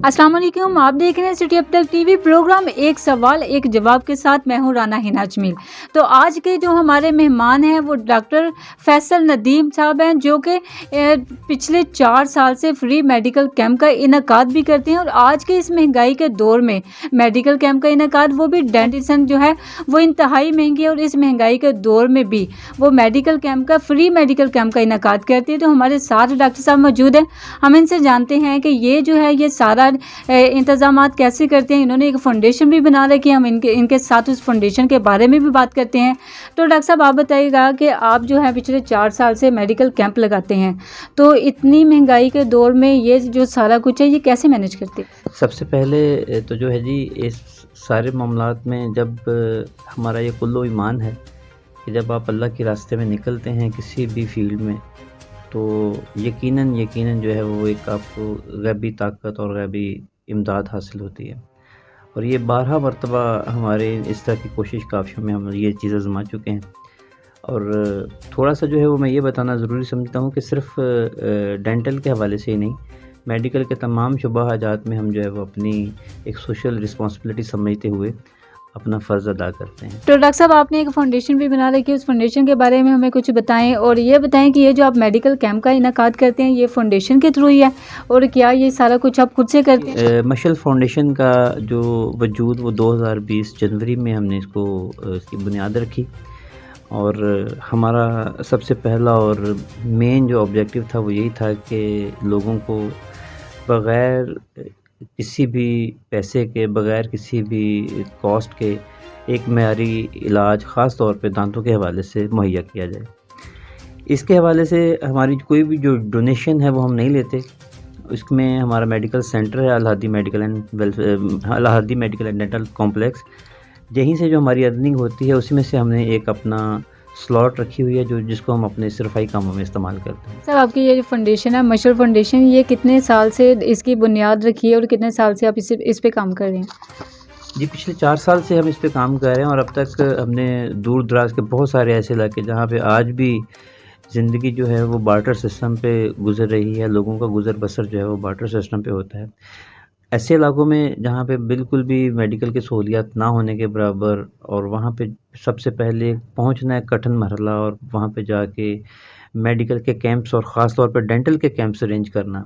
अस्सलाम वालेकुम, आप देख रहे हैं सिटी अब तक टीवी प्रोग्राम एक सवाल एक जवाब के साथ मैं हूं राना हिना जमील। तो आज के जो हमारे मेहमान हैं वो डॉक्टर फैसल नदीम साहब हैं, जो कि पिछले 4 साल से फ्री मेडिकल कैंप का इनकाद भी करते हैं। और आज के इस महंगाई के दौर में मेडिकल कैंप का इनकाद, वो भी डेंटिशन जो है वो इंतहाई महंगी है, और इस महंगाई के दौर में भी वो मेडिकल कैंप का फ्री मेडिकल कैंप का इनकाद करते हैं। तो हमारे साथ डॉक्टर साहब मौजूद हैं, हम इनसे जानते हैं कि ये जो है ये सारा इंतज़ामात कैसे करते हैं। इन्होंने एक फ़ाउंडेशन भी बना रखी है, हम इनके साथ उस फाउंडेशन के बारे में भी बात करते हैं। तो डॉक्टर साहब आप बताइएगा कि आप जो है पिछले 4 साल से मेडिकल कैंप लगाते हैं, तो इतनी महंगाई के दौर में ये जो सारा कुछ है ये कैसे मैनेज करते हैं? सबसे पहले तो जो है जी, इस सारे मामलात में जब हमारा ये कुल्लो ईमान है कि जब आप अल्लाह के रास्ते में निकलते हैं किसी भी फील्ड में, तो यकीनन जो है वो एक आपको गैबी ताकत और गैबी इमदाद हासिल होती है। और ये 12 मरतबा हमारे इस तरह की कोशिश काफ़ियों में हम ये चीज़ आज़मा चुके हैं। और थोड़ा-सा जो है वो मैं ये बताना ज़रूरी समझता हूँ कि सिर्फ़ डेंटल के हवाले से ही नहीं, मेडिकल के तमाम शुबा-हाजात में हम जो है वो अपनी एक सोशल रिस्पॉन्सिबिलिटी समझते हुए अपना फ़र्ज़ अदा करते हैं। तो डॉक्टर साहब आपने एक फ़ाउंडेशन भी बना रखी है, उस फ़ाउंडेशन के बारे में हमें कुछ बताएं, और ये बताएं कि ये जो आप मेडिकल कैंप का इनकाद करते हैं ये फ़ाउंडेशन के थ्रू ही है, और क्या ये सारा कुछ आप खुद से करते हैं? मशल फ़ाउंडेशन का जो वजूद वो 2020 जनवरी में हमने इसकी बुनियाद रखी। और हमारा सबसे पहला और मेन जो ऑब्जेक्टिव था वो यही था कि लोगों को बग़ैर किसी भी पैसे के, बग़ैर किसी भी कॉस्ट के एक मयारी इलाज ख़ास तौर पे दांतों के हवाले से मुहैया किया जाए। इसके हवाले से हमारी कोई भी जो डोनेशन है वो हम नहीं लेते। इसमें हमारा मेडिकल सेंटर है Al Hadi medical and dental complex. यहीं से जो हमारी अर्निंग होती है उसी में से हमने एक अपना स्लॉट रखी हुई है जिसको हम अपने सिरफ़ाई कामों में इस्तेमाल करते हैं। सर आपकी ये जो फाउंडेशन है मशहूर फाउंडेशन, ये कितने साल से इसकी बुनियाद रखी है और कितने साल से आप इस पे काम कर रहे हैं? जी, पिछले 4 साल से हम इस पे काम कर रहे हैं, और अब तक हमने दूर दराज के बहुत सारे ऐसे इलाके जहाँ पे आज भी ज़िंदगी जो है वो बार्टर सिस्टम पे गुज़र रही है, लोगों का गुज़र बसर जो है वो बार्टर सिस्टम पे होता है। ऐसे इलाकों में जहाँ पे बिल्कुल भी मेडिकल की सहूलियात ना होने के बराबर, और वहाँ पे सबसे पहले पहुँचना एक कठिन मरहला, और वहाँ पे जाके मेडिकल के कैंप्स और ख़ास तौर पे डेंटल के कैंप्स अरेंज करना,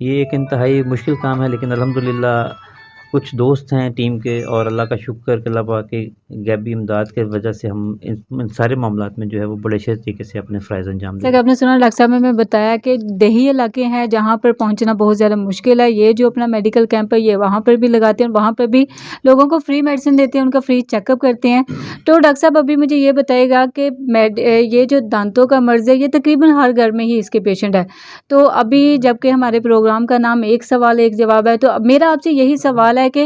ये एक इंतहाई मुश्किल काम है। लेकिन अल्हम्दुलिल्लाह कुछ दोस्त हैं टीम के, और अल्लाह का शुक्र कि अल्लाह पाक की गैबी इमदाद की वजह से हम इन सारे मामलात में जो है वो बड़े अच्छे तरीके से अपने फ़राइज़ अंजाम देते हैं। जैसे आपने सुना डॉक्टर साहब ने बताया कि देही इलाके हैं जहाँ पर पहुँचना बहुत ज़्यादा मुश्किल है। ये जो अपना मेडिकल कैंप है ये वहाँ पर भी लगाते हैं, और वहाँ पर भी लोगों को फ्री मेडिसिन देते हैं, उनका फ्री चेकअप करते हैं। तो डॉक्टर साहब अभी मुझे ये बताइएगा कि ये जो दांतों का मर्ज़ है ये तकरीबन हर घर में ही इसके पेशेंट है। तो अभी जबकि हमारे प्रोग्राम का नाम एक सवाल एक जवाब है, तो अब मेरा आपसे यही सवाल है कि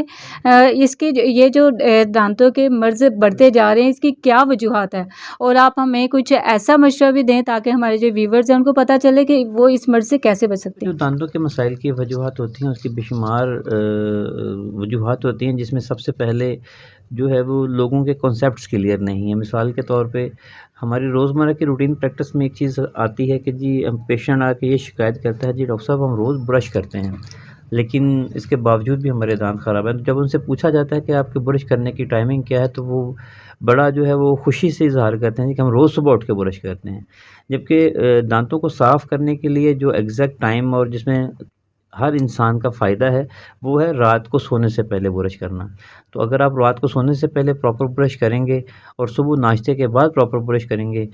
इसके ये जो दांतों के मर्ज़ बढ़ते जा रहे हैं इसकी क्या वजूहात है, और आप हमें कुछ ऐसा मशवरा भी दें ताकि हमारे जो व्यूवर्स हैं उनको पता चले कि वो इस मर्ज़ से कैसे बच सकते जो हैं। दांतों के मसाइल की वजूहात होती हैं उसकी बेशुमार वजूहात होती हैं, जिसमें सबसे पहले जो है वो लोगों के कॉन्सेप्ट्स क्लियर नहीं है। मिसाल के तौर पे हमारी रोज़मर्रा की रूटीन प्रैक्टिस में एक चीज़ आती है कि जी पेशेंट आके ये शिकायत करता है, जी डॉक्टर साहब हम रोज़ ब्रश करते हैं लेकिन इसके बावजूद भी हमारे दांत ख़राब हैं। तो जब उनसे पूछा जाता है कि आपके ब्रश करने की टाइमिंग क्या है, तो वो बड़ा जो है वो खुशी से इज़हार करते हैं कि हम रोज़ सुबह उठ के ब्रश करते हैं। जबकि दांतों को साफ़ करने के लिए जो एग्ज़ैक्ट टाइम और जिसमें हर इंसान का फ़ायदा है, वो है रात को सोने से पहले ब्रश करना। तो अगर आप रात को सोने से पहले प्रॉपर ब्रश करेंगे और सुबह नाश्ते के बाद प्रॉपर ब्रश करेंगे,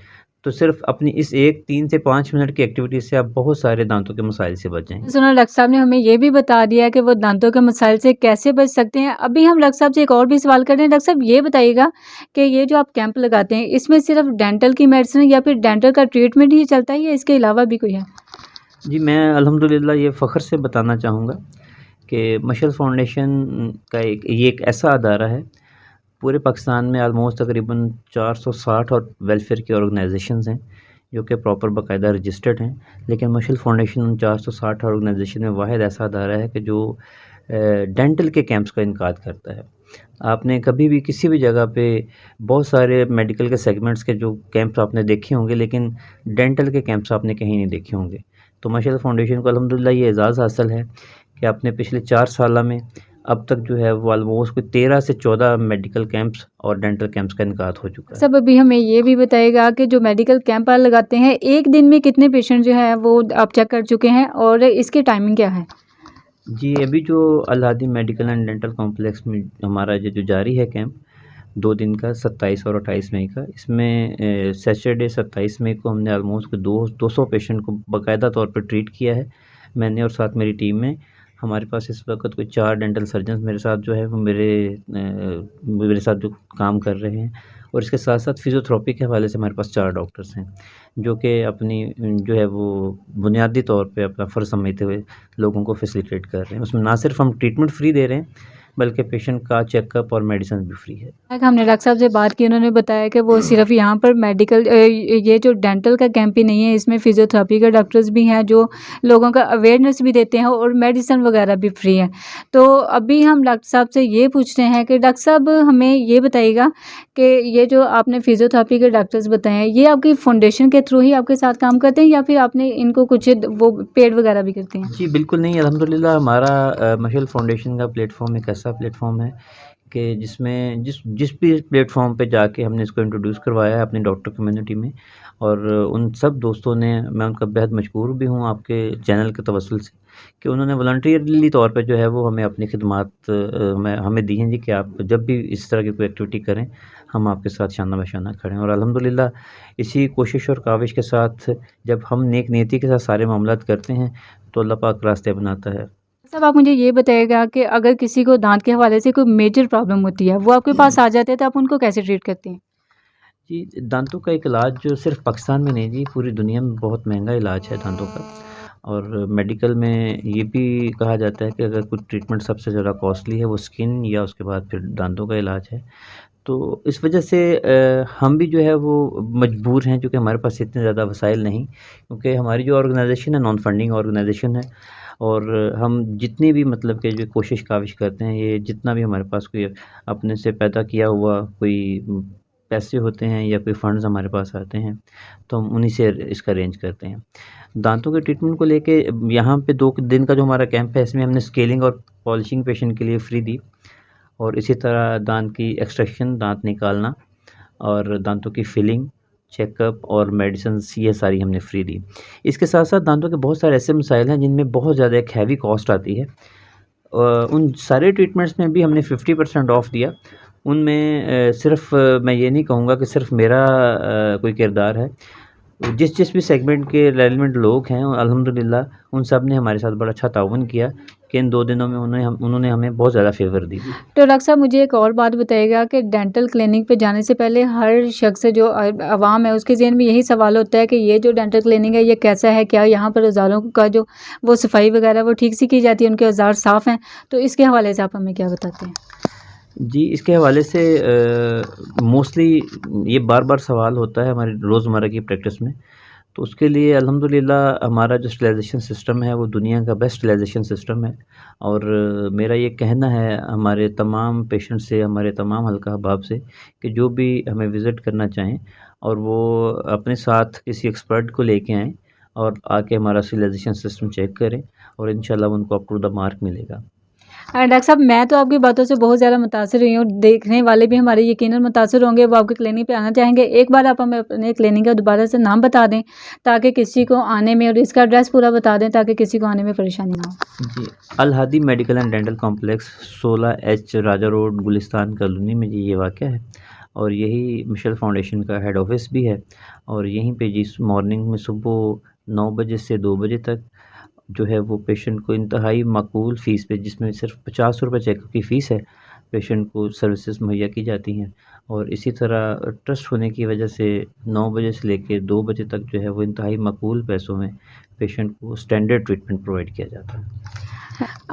तो सिर्फ़ अपनी इस 3 से 5 मिनट की एक्टिविटी से आप बहुत सारे दांतों के मसाइल से बच जाएँगे। सुना डॉक्टर साहब ने हमें ये भी बता दिया है कि वो दांतों के मसाइल से कैसे बच सकते हैं। अभी हम डॉक्टर साहब से एक और भी सवाल कर रहे हैं। डॉक्टर साहब ये बताइएगा कि ये जो आप कैंप लगाते हैं इसमें सिर्फ डेंटल की मेडिसिन या फिर डेंटल का ट्रीटमेंट ही चलता है या इसके अलावा भी कोई है? जी, मैं अल्हम्दुलिल्लाह ये फ़ख्र से बताना चाहूँगा कि मशल फ़ाउंडेशन का एक ऐसा अदारा है, पूरे पाकिस्तान में ऑलमोस्ट तकरीबन 460 और वेलफेयर की ऑर्गेनाइजेशंस हैं, जो कि प्रॉपर बाकायदा रजिस्टर्ड हैं। लेकिन मशल फ़ाउंडेशन उन 460 ऑर्गेनाइजेशन में वाहिद ऐसा अदारा है कि जो डेंटल के कैंप्स का इनकाद करता है। आपने कभी भी किसी भी जगह पे बहुत सारे मेडिकल के सेगमेंट्स के जो कैंप्स आपने देखे होंगे, लेकिन डेंटल के कैंप्स आपने कहीं नहीं देखे होंगे। तो मशल फ़ाउंडेशन को अल्हम्दुलिल्लाह ये एज़ाज़ हासिल है कि आपने पिछले 4 साल में अब तक जो है वो ऑलमोस्ट कोई 13 से 14 मेडिकल कैंप्स और डेंटल कैंप्स का इनकाद हो चुका है। सब अभी हमें ये भी बताइएगा कि जो मेडिकल कैंप आप लगाते हैं, एक दिन में कितने पेशेंट जो है वो आप चेक कर चुके हैं और इसकी टाइमिंग क्या है? जी, अभी जो अल-हादी मेडिकल एंड डेंटल कॉम्प्लेक्स में हमारा जो जारी है कैंप 2 दिन का 27 और 28 मई का, इसमें सैटरडे 27 मई को हमने ऑलमोस्ट 200 पेशेंट को बाकायदा तौर पे ट्रीट किया है, मैंने और साथ मेरी टीम में। हमारे पास इस वक़्त कोई 4 डेंटल सर्जन्स मेरे साथ जो है वो मेरे साथ जो काम कर रहे हैं, और इसके साथ-साथ फिज़ियोथेरेपी के हवाले से हमारे पास 4 डॉक्टर्स हैं, जो कि अपनी जो है वो बुनियादी तौर पे अपना फ़र्ज़ समझते हुए लोगों को फैसिलिटेट कर रहे हैं। उसमें ना सिर्फ़ हम ट्रीटमेंट फ्री दे रहे हैं, बल्कि पेशेंट का चेकअप और मेडिसिन भी फ्री है। हमने डॉक्टर साहब से बात की, उन्होंने बताया कि वो सिर्फ यहाँ पर मेडिकल ये जो डेंटल का कैंप ही नहीं है, इसमें फिजियोथेरेपी के डॉक्टर्स भी हैं जो लोगों का अवेयरनेस भी देते हैं और मेडिसिन वगैरह भी फ्री है। तो अभी हम डॉक्टर साहब से ये पूछ रहे हैं कि डॉक्टर साहब हमें ये बताइएगा कि ये जो आपने फिजियोथेरेपी के डॉक्टर्स बताए हैं, ये आपकी फाउंडेशन के थ्रू ही आपके साथ काम करते हैं या फिर आपने इनको कुछ वो पेड वगैरह भी करते हैं? जी, बिल्कुल नहीं, अल्हम्दुलिल्लाह हमारा मशल फाउंडेशन का प्लेटफ़ॉर्म एक ऐसा प्लेटफ़ॉर्म है कि जिसमें जिस भी प्लेटफ़ॉर्म पे जाके हमने इसको इंट्रोड्यूस करवाया है अपनी डॉक्टर कम्युनिटी में, और उन सब दोस्तों ने, मैं उनका बेहद मशकूर भी हूँ आपके चैनल के तवस्सुल से, कि उन्होंने वॉलंटियरली तौर पे जो है वो हमें अपनी खिदमात हमें दी हैं जी, कि आप जब भी इस तरह की कोई एक्टिविटी करें, हम आपके साथ शाना बशाना खड़े हैं। और अल्हम्दुलिल्लाह इसी कोशिश और काविश के साथ जब हम नेक नीयती के साथ सारे मामलात करते हैं, तो अल्लाह पाक रास्ते बनाता है। साहब आप मुझे ये बताइएगा कि अगर किसी को दाँत के हवाले से कोई मेजर प्रॉब्लम होती है, वो आपके पास आ जाते हैं तो आप उनको कैसे ट्रीट करते हैं? जी, दांतों का एक इलाज जो सिर्फ़ पाकिस्तान में नहीं जी, पूरी दुनिया में बहुत महँगा इलाज है दांतों का। और मेडिकल में ये भी कहा जाता है कि अगर कुछ ट्रीटमेंट सबसे ज़्यादा कॉस्टली है, वो स्किन या उसके बाद फिर दांतों का इलाज है। तो इस वजह से हम भी जो है वो मजबूर हैं, चूँकि हमारे पास इतने ज़्यादा वसाइल नहीं, क्योंकि हमारी जो ऑर्गेनाइज़ेशन है नॉन फंडिंग ऑर्गेनाइज़ेशन है, और हम जितनी भी मतलब कि जो कोशिश काविश करते हैं, ये जितना भी हमारे पास कोई अपने से पैदा किया हुआ कोई पैसे होते हैं या कोई फंड्स हमारे पास आते हैं, तो हम उन्हीं से इसका अरेंज करते हैं। दांतों के ट्रीटमेंट को लेके यहाँ पे 2 दिन का जो हमारा कैंप है, इसमें हमने स्केलिंग और पॉलिशिंग पेशेंट के लिए फ्री दी, और इसी तरह दांत की एक्सट्रैक्शन, दांत निकालना और दांतों की फिलिंग, चेकअप और मेडिसिन्स, ये सारी हमने फ्री दी। इसके साथ-साथ दांतों के बहुत सारे ऐसे मसाइल हैं जिनमें बहुत ज़्यादा एक हैवी कॉस्ट आती है। उन सारे ट्रीटमेंट्स में भी हमने 50% ऑफ दिया। उनमें सिर्फ़ मैं ये नहीं कहूँगा कि सिर्फ़ मेरा कोई किरदार है। जिस भी सेगमेंट के रेलेवेंट लोग हैं, अल्हम्दुलिल्लाह उन सब ने हमारे साथ बड़ा अच्छा ताउन किया कि इन 2 दिनों में उन्होंने हमें बहुत ज़्यादा फ़ेवर दी। तो डॉक्टर साहब मुझे एक और बात बताइएगा कि डेंटल क्लिनिक पे जाने से पहले हर शख्स जो आवाम है उसके ज़हन में यही सवाल होता है कि ये जो डेंटल क्लिनिक है ये कैसा है, क्या यहाँ पर औज़ारों का जो वो सफाई वगैरह वो ठीक से की जाती है, उनके औज़ार साफ़ हैं? तो इसके हवाले से आप हमें क्या बताते हैं? जी, इसके हवाले से मोस्टली ये बार-बार सवाल होता है हमारी रोज़मर्रा की प्रैक्टिस में। तो उसके लिए अल्हम्दुलिल्लाह हमारा जो स्टरलाइज़ेशन सिस्टम है वो दुनिया का बेस्ट स्टरलाइज़ेशन सिस्टम है, और मेरा ये कहना है हमारे तमाम पेशेंट से, हमारे तमाम हल्का अहबाब से, कि जो भी हमें विज़िट करना चाहें और वो अपने साथ किसी एक्सपर्ट को लेके आएँ और आके हमारा स्टरलाइज़ेशन सिस्टम चेक करें, और इंशाल्लाह उनको अप टू द मार्क मिलेगा। डॉक्टर साहब मैं तो आपकी बातों से बहुत ज़्यादा मुतासिर हुई हूँ, देखने वाले भी हमारे यकीनन मुतासिर होंगे, वो आपके क्लिनिक पे आना चाहेंगे। एक बार आप हमें अपने क्लिनिक का दोबारा से नाम बता दें ताकि किसी को आने में, और इसका एड्रेस पूरा बता दें ताकि किसी को आने में परेशानी ना हो। जी, Al Hadi medical and dental complex 16H Raja road, Gulistan colony में जी ये वाक़या है, और यही मिशेल फाउंडेशन का हेड ऑफ़िस भी है, और यहीं पे जी मॉर्निंग में सुबह 9 बजे से 2 बजे तक जो है वो पेशेंट को इंतहाई माकूल फ़ीस पे, जिसमें सिर्फ ₹50 चेकअप की फ़ीस है, पेशेंट को सर्विसेज मुहैया की जाती हैं। और इसी तरह ट्रस्ट होने की वजह से 9 बजे से लेके 2 बजे तक जो है वो इंतहाई माकूल पैसों में पेशेंट को स्टैंडर्ड ट्रीटमेंट प्रोवाइड किया जाता है।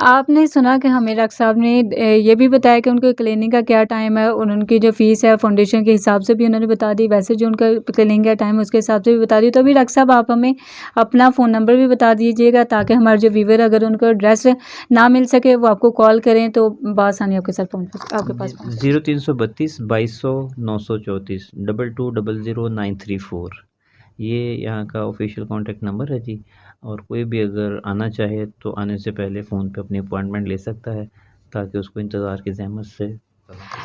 आपने सुना कि हमें डॉक्टर साहब ने ये भी बताया कि उनके क्लिनिक का क्या टाइम है, और उनकी जो फ़ीस है फाउंडेशन के हिसाब से भी उन्होंने बता दी, वैसे जो उनका क्लिनिक का टाइम है उसके हिसाब से भी बता दी। तो अभी डॉक्टर साहब आप हमें अपना फ़ोन नंबर भी बता दीजिएगा ताकि हमारे जो व्यूअर अगर उनको एड्रेस ना मिल सके वो आपको कॉल करें तो बआसानी आपके साथ आपके पास पहुँच सके। 0332 2200 934 2200 934, ये यहाँ का ऑफिशियल कॉन्टैक्ट नंबर है जी। और कोई भी अगर आना चाहे तो आने से पहले फ़ोन पे अपनी अपॉइंटमेंट ले सकता है, ताकि उसको इंतज़ार की ज़हमत से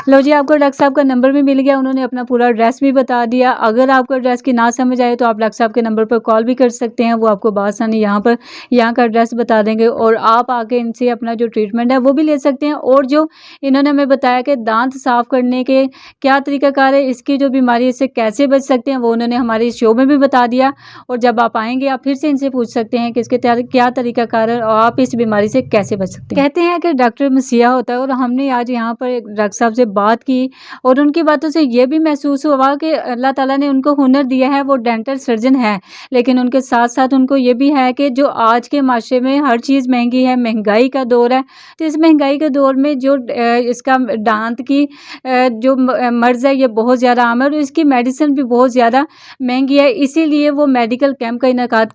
लो जी, आपको डॉक्टर साहब का नंबर भी मिल गया, उन्होंने अपना पूरा एड्रेस भी बता दिया। अगर आपको एड्रेस की ना समझ आए तो आप डॉक्टर साहब के नंबर पर कॉल भी कर सकते हैं, वो आपको बआसानी यहाँ का एड्रेस बता देंगे और आप आके इनसे अपना जो ट्रीटमेंट है वो भी ले सकते हैं। और जो इन्होंने हमें बताया कि दांत साफ़ करने के क्या तरीक़ाकार है, इसकी जो बीमारी है इससे कैसे बच सकते हैं, वो उन्होंने हमारे इस शो में भी बता दिया। और जब आप आएँगे आप फिर से इनसे पूछ सकते हैं कि इसके क्या तरीक़ाकार है और आप इस बीमारी से कैसे बच सकते हैं। कहते हैं कि डॉक्टर मसीहा होता है और हमने आज यहाँ पर एक डॉक्टर साहब से बात की और उनकी बातों से ये भी महसूस हुआ कि अल्लाह ताला ने उनको हुनर दिया है, वो डेंटल सर्जन है, लेकिन उनके साथ-साथ उनको ये भी है कि जो आज के माशरे में हर चीज़ महँगी है, महँगाई का दौर है, तो इस महँगाई के दौर में जो इसका दाँत की जो मर्ज़ है ये बहुत ज़्यादा आम है और इसकी मेडिसिन भी बहुत ज़्यादा महँगी है, इसीलिए वो मेडिकल कैंप का इनेकाद